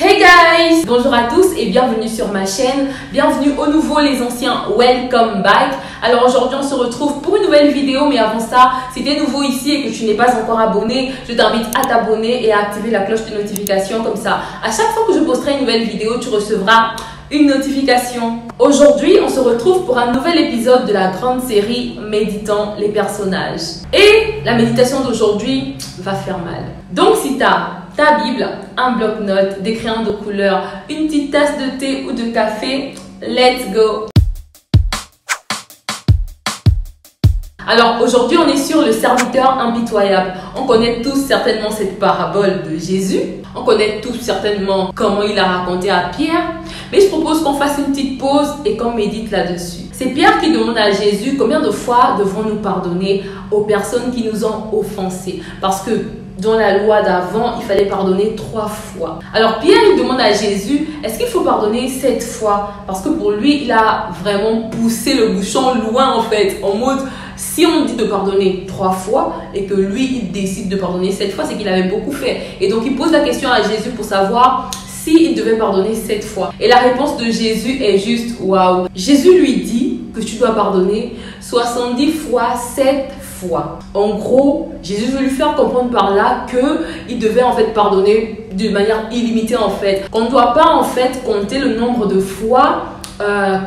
Hey guys! Bonjour à tous et bienvenue sur ma chaîne. Bienvenue aux nouveaux, les anciens, welcome back. Alors aujourd'hui on se retrouve pour une nouvelle vidéo, mais avant ça, si tu es nouveau ici et que tu n'es pas encore abonné, je t'invite à t'abonner et à activer la cloche de notification. Comme ça, à chaque fois que je posterai une nouvelle vidéo, tu recevras une notification. Aujourd'hui, on se retrouve pour un nouvel épisode de la grande série Méditant les personnages. Et la méditation d'aujourd'hui va faire mal. Donc si tu as ta Bible, un bloc-notes, des crayons de couleur, une petite tasse de thé ou de café, let's go! Alors aujourd'hui, on est sur le serviteur impitoyable. On connaît tous certainement cette parabole de Jésus. On connaît tous certainement comment il a raconté à Pierre. Mais je propose qu'on fasse une petite pause et qu'on médite là-dessus. C'est Pierre qui demande à Jésus combien de fois devons-nous pardonner aux personnes qui nous ont offensés. Parce que dans la loi d'avant, il fallait pardonner 3 fois. Alors Pierre, il demande à Jésus, est-ce qu'il faut pardonner 7 fois? Parce que pour lui, il a vraiment poussé le bouchon loin en fait. En mode, si on dit de pardonner 3 fois et que lui, il décide de pardonner 7 fois, c'est qu'il avait beaucoup fait. Et donc, il pose la question à Jésus pour savoir s'il devait pardonner 7 fois. Et la réponse de Jésus est juste waouh. Jésus lui dit que tu dois pardonner 70 fois 7 fois. En gros, Jésus veut lui faire comprendre par là qu'il devait en fait pardonner de manière illimitée en fait. Qu'on ne doit pas en fait compter le nombre de fois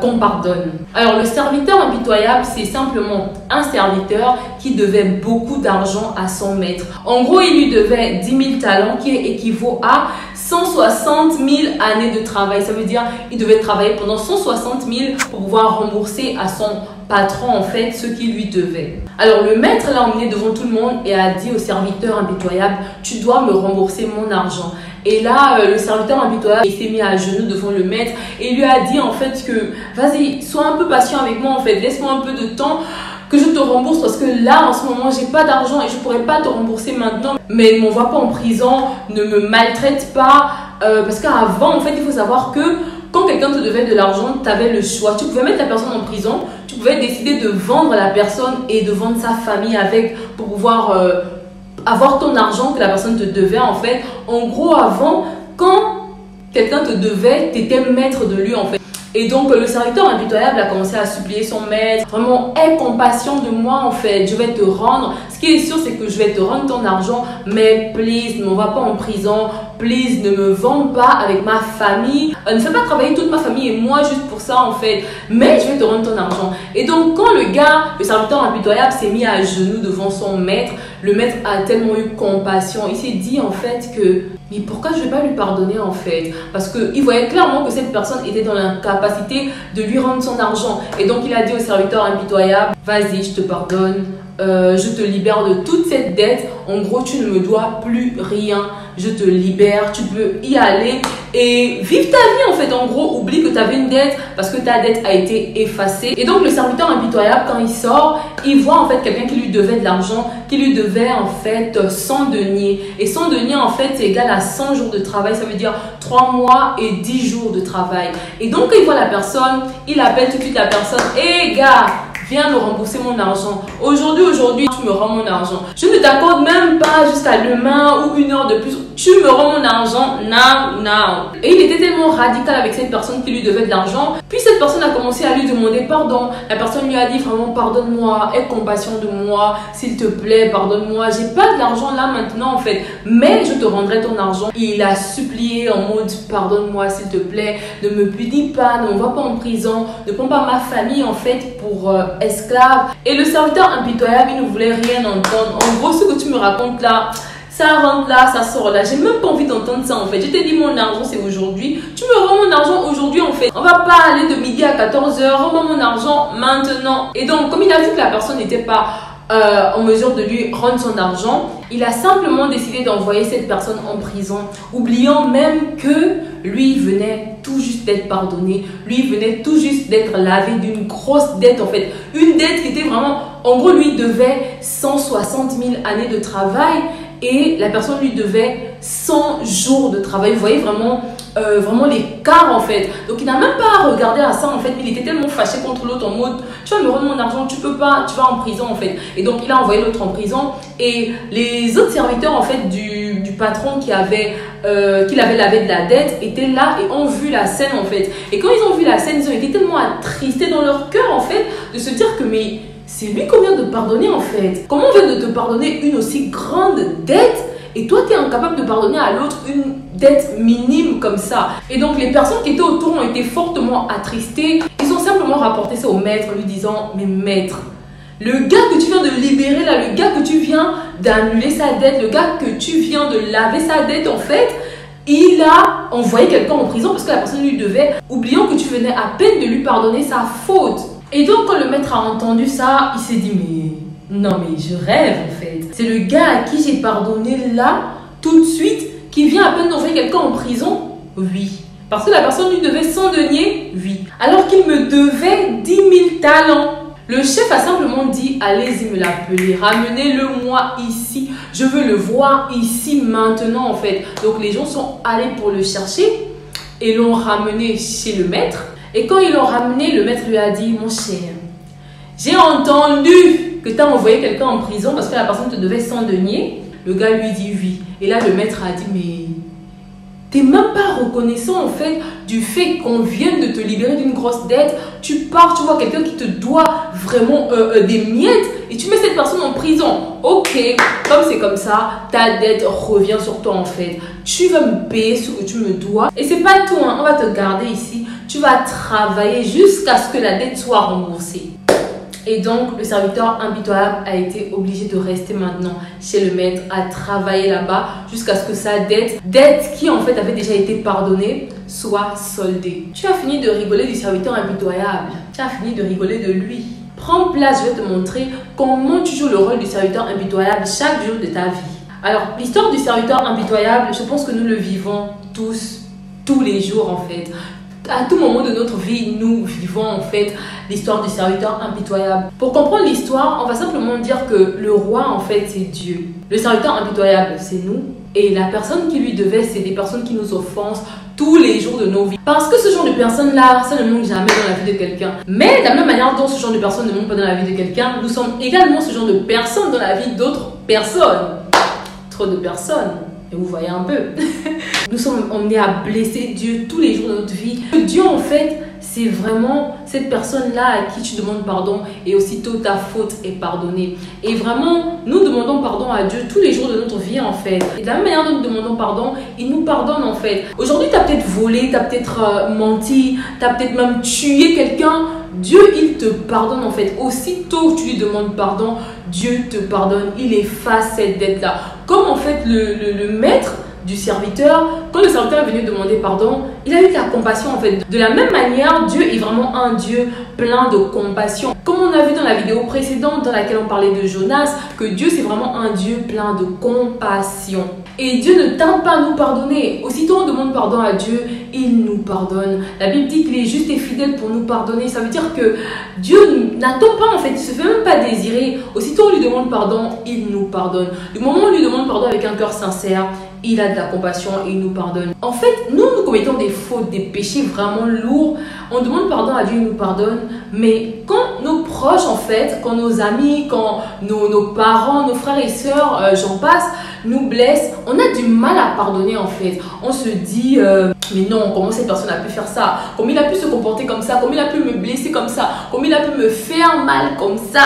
qu'on pardonne. Alors le serviteur impitoyable, c'est simplement un serviteur qui devait beaucoup d'argent à son maître. En gros, il lui devait 10 000 talents qui équivaut à 160 000 années de travail. Ça veut dire qu'il devait travailler pendant 160 000 pour pouvoir rembourser à son patron en fait ce qu'il lui devait. Alors le maître l'a emmené devant tout le monde et a dit au serviteur impitoyable, tu dois me rembourser mon argent. Et là, le serviteur impitoyable s'est mis à genoux devant le maître et lui a dit en fait que vas-y, sois un peu patient avec moi en fait, laisse-moi un peu de temps que je te rembourse parce que là en ce moment j'ai pas d'argent et je pourrais pas te rembourser maintenant, mais ne m'envoie pas en prison, ne me maltraite pas parce qu'avant en fait il faut savoir que quand quelqu'un te devait de l'argent, tu avais le choix. Tu pouvais mettre la personne en prison, tu pouvais décider de vendre la personne et de vendre sa famille avec pour pouvoir avoir ton argent que la personne te devait en fait. En gros, avant, quand quelqu'un te devait, tu étais maître de lui en fait. Et donc, le serviteur impitoyable a commencé à supplier son maître. Vraiment, aie compassion de moi en fait. Je vais te rendre. Ce qui est sûr, c'est que je vais te rendre ton argent. Mais please, ne m'envoie pas en prison. Please, ne me vends pas avec ma famille. Ne fais pas travailler toute ma famille et moi juste pour ça en fait. Mais je vais te rendre ton argent. Et donc, quand le serviteur impitoyable s'est mis à genoux devant son maître, le maître a tellement eu compassion. Il s'est dit en fait que mais pourquoi je ne vais pas lui pardonner en fait? Parce qu'il voyait clairement que cette personne était dans l'incapacité de lui rendre son argent. Et donc il a dit au serviteur impitoyable, vas-y, je te pardonne, je te libère de toute cette dette. En gros, tu ne me dois plus rien. Je te libère, tu peux y aller et vivre ta vie en fait. En gros, oublie que tu avais une dette parce que ta dette a été effacée. Et donc le serviteur impitoyable, quand il sort, il voit en fait quelqu'un qui lui devait de l'argent, qui lui devait en fait 100 deniers. Et 100 deniers en fait c'est égal à 100 jours de travail, ça veut dire 3 mois et 10 jours de travail. Et donc quand il voit la personne, il appelle tout de suite la personne, hé gars, viens me rembourser mon argent. Aujourd'hui, tu me rends mon argent. Je ne t'accorde même pas jusqu'à demain ou 1 heure de plus. Tu me rends mon argent now. Et il était tellement radical avec cette personne qui lui devait de l'argent. Puis cette personne a commencé à lui demander pardon. La personne lui a dit vraiment pardonne-moi, aie compassion de moi, s'il te plaît, pardonne-moi. J'ai pas de l'argent là maintenant en fait, mais je te rendrai ton argent. Il a supplié en mode pardonne-moi s'il te plaît, ne me punis pas, ne m'envoie pas en prison, ne prends pas ma famille en fait pour esclave. Et le serviteur impitoyable, il ne voulait rien entendre. En gros, ce que tu me racontes là, ça rentre là, ça sort là. J'ai même pas envie d'entendre ça en fait. Je t'ai dit mon argent c'est aujourd'hui. Tu me rends mon argent aujourd'hui en fait. On va pas aller de midi à 14h. Rends-moi mon argent maintenant. Et donc, comme il a vu que la personne n'était pas en mesure de lui rendre son argent, il a simplement décidé d'envoyer cette personne en prison, oubliant même que lui venait tout juste d'être pardonné, lui venait tout juste d'être lavé d'une grosse dette en fait, une dette qui était vraiment, en gros lui devait 160 000 années de travail et la personne lui devait 100 jours de travail. Vous voyez vraiment l'écart en fait. Donc il n'a même pas regardé à ça en fait, il était tellement fâché contre l'autre en mode tu vas me rendre mon argent, tu peux pas, tu vas en prison en fait. Et donc il a envoyé l'autre en prison et les autres serviteurs en fait du patron qui avait lavé de la dette étaient là et ont vu la scène en fait. Et quand ils ont vu la scène, ils ont été tellement attristés dans leur cœur en fait de se dire que mais c'est lui qu'on vient de pardonner en fait. Comment on vient de te pardonner une aussi grande dette et toi tu es incapable de pardonner à l'autre une dette minime comme ça? Et donc les personnes qui étaient autour ont été fortement attristées. Ils ont simplement rapporté ça au maître en lui disant mais maître, le gars que tu viens de libérer là, le gars que tu viens d'annuler sa dette, le gars que tu viens de laver sa dette en fait, il a envoyé quelqu'un en prison parce que la personne lui devait, oubliant que tu venais à peine de lui pardonner sa faute. Et donc quand le maître a entendu ça, il s'est dit mais non mais je rêve en fait. C'est le gars à qui j'ai pardonné là, tout de suite, qui vient à peine d'envoyer quelqu'un en prison? Oui. Parce que la personne lui devait 100 deniers? Oui. Alors qu'il me devait 10 000 talents. Le chef a simplement dit, allez-y me l'appeler, ramenez-le moi ici, je veux le voir ici maintenant en fait. Donc les gens sont allés pour le chercher et l'ont ramené chez le maître. Et quand ils l'ont ramené, le maître lui a dit, mon cher, j'ai entendu que tu as envoyé quelqu'un en prison parce que la personne te devait 100 deniers. Le gars lui dit oui. Et là le maître a dit, mais t'es même pas reconnaissant en fait du fait qu'on vienne de te libérer d'une grosse dette. Tu pars, tu vois quelqu'un qui te doit vraiment des miettes et tu mets cette personne en prison. Ok, comme c'est comme ça, ta dette revient sur toi en fait. Tu vas me payer ce que tu me dois. Et c'est pas tout, hein. On va te garder ici. Tu vas travailler jusqu'à ce que la dette soit remboursée. Et donc, le serviteur impitoyable a été obligé de rester maintenant chez le maître, à travailler là-bas jusqu'à ce que sa dette qui en fait avait déjà été pardonnée, soit soldée. Tu as fini de rigoler du serviteur impitoyable. Tu as fini de rigoler de lui. Prends place, je vais te montrer comment tu joues le rôle du serviteur impitoyable chaque jour de ta vie. Alors, l'histoire du serviteur impitoyable, je pense que nous le vivons tous les jours en fait. À tout moment de notre vie, nous vivons en fait l'histoire du serviteur impitoyable. Pour comprendre l'histoire, on va simplement dire que le roi en fait c'est Dieu. Le serviteur impitoyable c'est nous. Et la personne qui lui devait, c'est des personnes qui nous offensent tous les jours de nos vies. Parce que ce genre de personnes-là, ça ne manque jamais dans la vie de quelqu'un. Mais de la même manière dont ce genre de personnes ne manquent pas dans la vie de quelqu'un, nous sommes également ce genre de personnes dans la vie d'autres personnes. Trop de personnes. Et vous voyez un peu. Nous sommes emmenés à blesser Dieu tous les jours de notre vie. Dieu, en fait, c'est vraiment cette personne-là à qui tu demandes pardon et aussitôt ta faute est pardonnée. Et vraiment, nous demandons pardon à Dieu tous les jours de notre vie, en fait. Et de la même manière dont nous demandons pardon, il nous pardonne, en fait. Aujourd'hui, tu as peut-être volé, tu as peut-être menti, tu as peut-être même tué quelqu'un. Dieu, il te pardonne en fait. Aussitôt que tu lui demandes pardon, Dieu te pardonne. Il efface cette dette-là. Comme en fait le maître du serviteur, quand le serviteur est venu demander pardon, il a eu de la compassion en fait. De la même manière, Dieu est vraiment un Dieu plein de compassion. Comme on a vu dans la vidéo précédente dans laquelle on parlait de Jonas, que Dieu c'est vraiment un Dieu plein de compassion. Et Dieu ne tarde pas à nous pardonner. Aussitôt on demande pardon à Dieu, il nous pardonne. La Bible dit qu'il est juste et fidèle pour nous pardonner. Ça veut dire que Dieu n'attend pas en fait, il ne se fait même pas désirer. Aussitôt on lui demande pardon, il nous pardonne. Du moment où on lui demande pardon avec un cœur sincère, il a de la compassion et il nous pardonne. En fait, nous commettons des fautes, des péchés vraiment lourds. On demande pardon à Dieu, il nous pardonne. Mais quand nos proches, en fait, quand nos amis, quand nos parents, nos frères et sœurs, j'en passe, nous blessent, on a du mal à pardonner, en fait. On se dit, mais non, comment cette personne a pu faire ça? Comment il a pu se comporter comme ça? Comment il a pu me blesser comme ça? Comment il a pu me faire mal comme ça?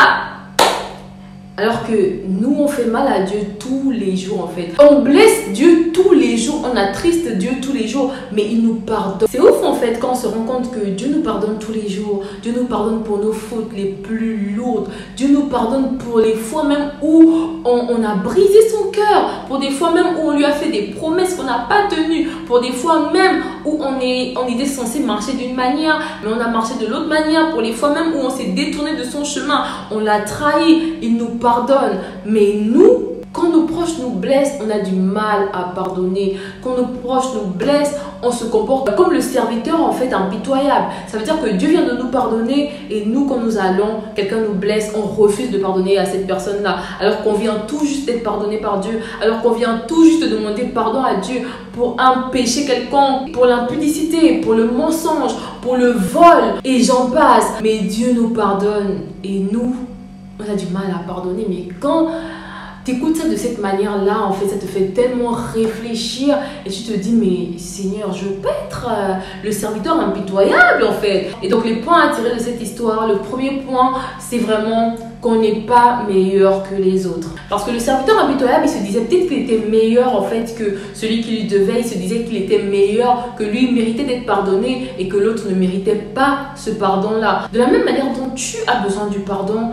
Alors que nous, on fait mal à Dieu tous les jours en fait. On blesse Dieu tous les jours, on attriste Dieu tous les jours, mais il nous pardonne. C'est ouf en fait quand on se rend compte que Dieu nous pardonne tous les jours. Dieu nous pardonne pour nos fautes les plus lourdes. Dieu nous pardonne pour les fois même où on a brisé son cœur. Pour des fois même où on lui a fait des promesses qu'on n'a pas tenues. Pour des fois même où on était censé marcher d'une manière, mais on a marché de l'autre manière. Pour les fois même où on s'est détourné de son chemin, on l'a trahi, il nous pardonne. Mais nous, quand nos proches nous blessent, on a du mal à pardonner. Quand nos proches nous blessent, on se comporte comme le serviteur en fait impitoyable. Ça veut dire que Dieu vient de nous pardonner et nous, quand nous allons, quelqu'un nous blesse, on refuse de pardonner à cette personne-là. Alors qu'on vient tout juste d'être pardonné par Dieu. Alors qu'on vient tout juste de demander pardon à Dieu pour un péché quelconque, pour l'impudicité, pour le mensonge, pour le vol et j'en passe. Mais Dieu nous pardonne et nous, on a du mal à pardonner. Mais quand t'écoutes ça de cette manière-là, en fait, ça te fait tellement réfléchir et tu te dis, mais Seigneur, je veux pas être le serviteur impitoyable, en fait. Et donc, les points à tirer de cette histoire, le premier point, c'est vraiment qu'on n'est pas meilleur que les autres. Parce que le serviteur impitoyable, il se disait peut-être qu'il était meilleur, en fait, que celui qui lui devait. Il se disait qu'il était meilleur, que lui méritait d'être pardonné et que l'autre ne méritait pas ce pardon-là. De la même manière dont tu as besoin du pardon,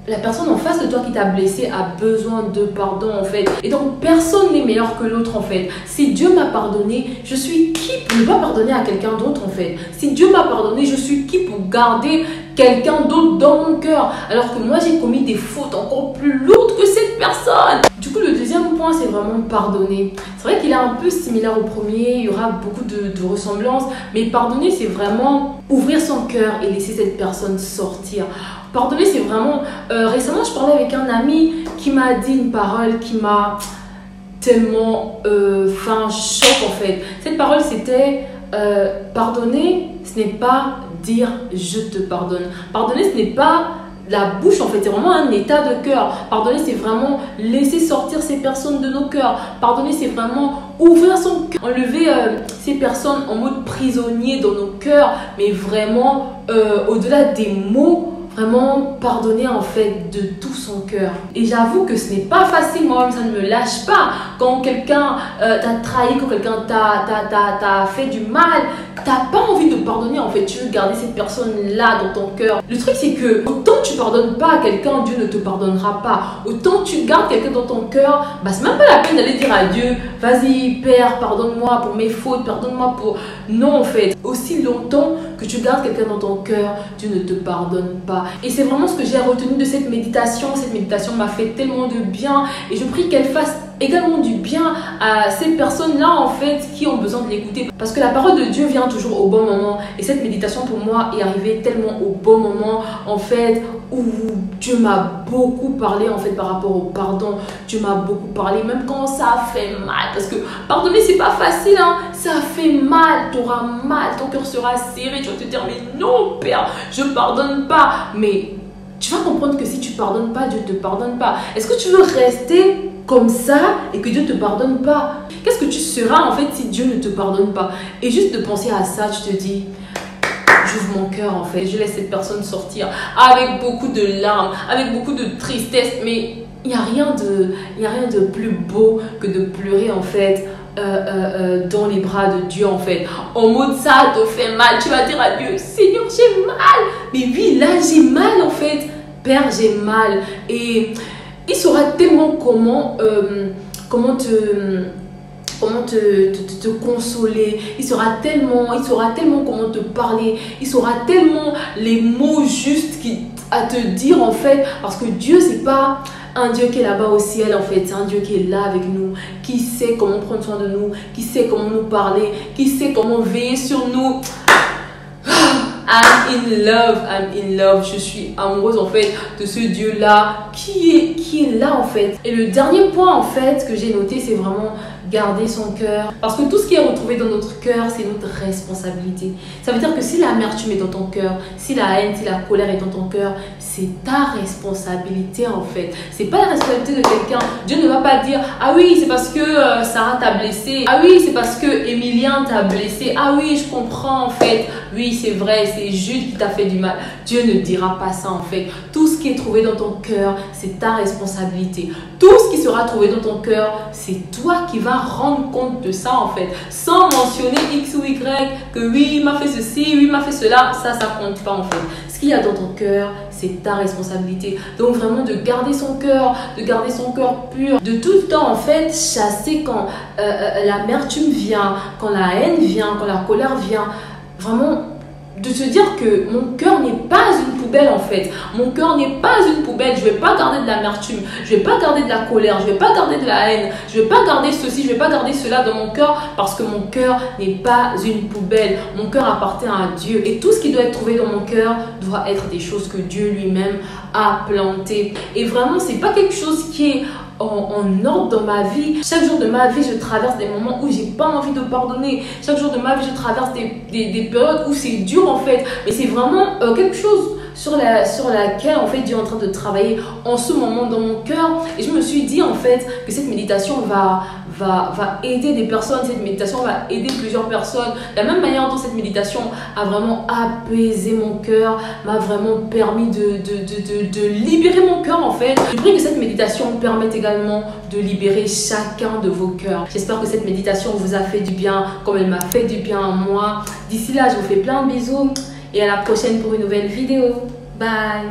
la personne en face de toi qui t'a blessé a besoin de pardon, en fait. Et donc, personne n'est meilleur que l'autre, en fait. Si Dieu m'a pardonné, je suis qui pour ne pas pardonner à quelqu'un d'autre, en fait. Si Dieu m'a pardonné, je suis qui pour garder quelqu'un d'autre dans mon cœur, alors que moi, j'ai commis des fautes encore plus lourdes que cette personne. Du coup, le deuxième point, c'est vraiment pardonner. C'est vrai qu'il est un peu similaire au premier, il y aura beaucoup de ressemblances, mais pardonner, c'est vraiment ouvrir son cœur et laisser cette personne sortir. Pardonner, c'est vraiment... récemment, je parlais avec un ami qui m'a dit une parole qui m'a tellement fait un choc, en fait. Cette parole, c'était pardonner, ce n'est pas dire je te pardonne. Pardonner, ce n'est pas la bouche, en fait, c'est vraiment un état de cœur. Pardonner, c'est vraiment laisser sortir ces personnes de nos cœurs. Pardonner, c'est vraiment ouvrir son cœur, enlever ces personnes en mode prisonnier dans nos cœurs, mais vraiment au-delà des mots. Vraiment pardonner, en fait, de tout son cœur. Et j'avoue que ce n'est pas facile, moi-même ça ne me lâche pas. Quand quelqu'un t'a trahi, quand quelqu'un t'a fait du mal, t'as pas envie de pardonner, en fait. Tu veux garder cette personne-là dans ton cœur. Le truc, c'est que autant tu pardonnes pas à quelqu'un, Dieu ne te pardonnera pas. Autant tu gardes quelqu'un dans ton cœur, bah c'est même pas la peine d'aller dire à Dieu, vas-y Père, pardonne-moi pour mes fautes, pardonne-moi pour... Non, en fait. Aussi longtemps que tu gardes quelqu'un dans ton cœur, Dieu ne te pardonne pas. Et c'est vraiment ce que j'ai retenu de cette méditation. Cette méditation m'a fait tellement de bien et je prie qu'elle fasse également du bien à ces personnes-là, en fait, qui ont besoin de l'écouter. Parce que la parole de Dieu vient toujours au bon moment. Et cette méditation, pour moi, est arrivée tellement au bon moment, en fait, où Dieu m'a beaucoup parlé, en fait, par rapport au pardon. Dieu m'a beaucoup parlé, même quand ça a fait mal. Parce que pardonner, c'est pas facile, hein. Ça fait mal, tu auras mal, ton cœur sera serré. Tu vas te dire, mais non, Père, je pardonne pas. Mais tu vas comprendre que si tu pardonnes pas, Dieu ne te pardonne pas. Est-ce que tu veux rester comme ça et que Dieu ne te pardonne pas? Qu'est-ce que tu seras, en fait, si Dieu ne te pardonne pas? Et juste de penser à ça, tu te dis, j'ouvre mon cœur, en fait. Je laisse cette personne sortir avec beaucoup de larmes, avec beaucoup de tristesse. Mais il n'y a rien de plus beau que de pleurer, en fait, dans les bras de Dieu, en fait. En mode, ça te fait mal. Tu vas dire à Dieu, Seigneur, j'ai mal. Mais oui, là, j'ai mal, en fait. Père, j'ai mal. Et il saura tellement comment te consoler. Il saura tellement comment te parler. Il saura tellement les mots justes à te dire, en fait. Parce que Dieu, c'est pas un Dieu qui est là-bas au ciel, en fait. C'est un Dieu qui est là avec nous, qui sait comment prendre soin de nous, qui sait comment nous parler, qui sait comment veiller sur nous. I'm in love. Je suis amoureuse, en fait, de ce Dieu-là qui est là, en fait. Et le dernier point, en fait, que j'ai noté, c'est vraiment garder son cœur. Parce que tout ce qui est retrouvé dans notre cœur, c'est notre responsabilité. Ça veut dire que si l'amertume est dans ton cœur, si la haine, si la colère est dans ton cœur, c'est ta responsabilité, en fait. C'est pas la responsabilité de quelqu'un. Dieu ne va pas dire, ah oui, c'est parce que Sarah t'a blessé. Ah oui, c'est parce que Emilien t'a blessé. Ah oui, je comprends, en fait. Oui, c'est vrai, c'est Jude qui t'a fait du mal. Dieu ne dira pas ça, en fait. Tout ce qui est trouvé dans ton cœur, c'est ta responsabilité. Tout ce qui sera trouvé dans ton cœur, c'est toi qui vas rendre compte de ça, en fait. Sans mentionner X ou Y, que oui, il m'a fait ceci, oui, il m'a fait cela. Ça compte pas, en fait. Ce qu'il y a dans ton cœur, c'est ta responsabilité. Donc, vraiment, de garder son cœur pur. De tout le temps, en fait, chasser quand l'amertume vient, quand la haine vient, quand la colère vient. Vraiment, de se dire que mon cœur n'est pas une poubelle, en fait. Mon cœur n'est pas une poubelle. Je ne vais pas garder de l'amertume. Je ne vais pas garder de la colère. Je ne vais pas garder de la haine. Je ne vais pas garder ceci. Je ne vais pas garder cela dans mon cœur parce que mon cœur n'est pas une poubelle. Mon cœur appartient à Dieu. Et tout ce qui doit être trouvé dans mon cœur doit être des choses que Dieu lui-même a plantées. Et vraiment, ce n'est pas quelque chose qui est en ordre dans ma vie. Chaque jour de ma vie, je traverse des moments où j'ai pas envie de pardonner. Chaque jour de ma vie, je traverse des périodes où c'est dur, en fait. Mais c'est vraiment quelque chose sur laquelle en fait Dieu est en train de travailler en ce moment dans mon cœur. Et je me suis dit en fait que cette méditation va aider des personnes, cette méditation va aider plusieurs personnes. De la même manière dont cette méditation a vraiment apaisé mon cœur, m'a vraiment permis de libérer mon cœur en fait. Je prie que cette méditation permette également de libérer chacun de vos cœurs. J'espère que cette méditation vous a fait du bien comme elle m'a fait du bien à moi. D'ici là, je vous fais plein de bisous et à la prochaine pour une nouvelle vidéo. Bye!